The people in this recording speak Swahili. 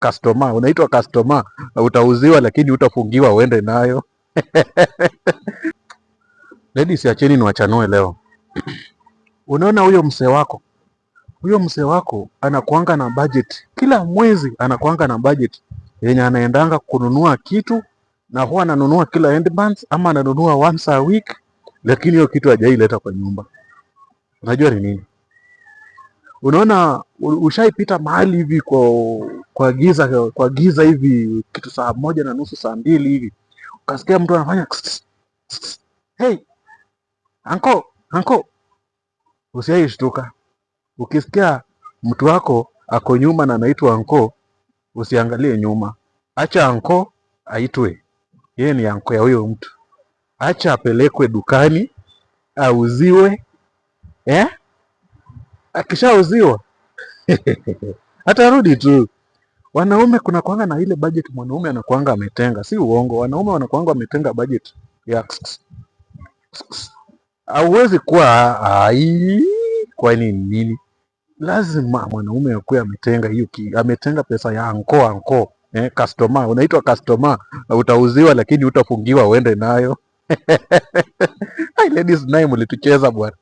Customer, unaitwa customer, utauziwa lakini utafungiwa uende nayo. Ladies, acheni niwachanue leo. Unaona huyo msee wako anakuanga na budget kila mwezi, anakuanga na budget yenye anaendanga kununua kitu, na huwa ananunua kila end month ama ananunua once a week, lakini hiyo kitu hajaileta kwa nyumba. Unajua ni nini? Unaona, ushaipita mahali hivi kwa giza hivi kitu saa 1:30 saa 2 hivi, ukasikia mtu anafanya hey anko, usiaishtuka. Ukisikia mtu wako ako nyuma na anaitwa anko, usiangalie nyuma. Acha anko aitwe, yeye ni anko ya huyo mtu. Acha apelekwe dukani auziwe, akishauziwa atarudi tu. Wanaume kuna kuanga na ile budget mwanaume anakuanga ametenga, si uongo. Wanaume wanakuanga wametenga budget ya hauwezi kuwa kwa nini? Lazima mwanaume akuwe ametenga hiyo, ametenga pesa ya anko. Customer, unaitwa customer, utauziwa lakini utafungiwa uende nayo. Hai ladies, naye mlitucheza bwana.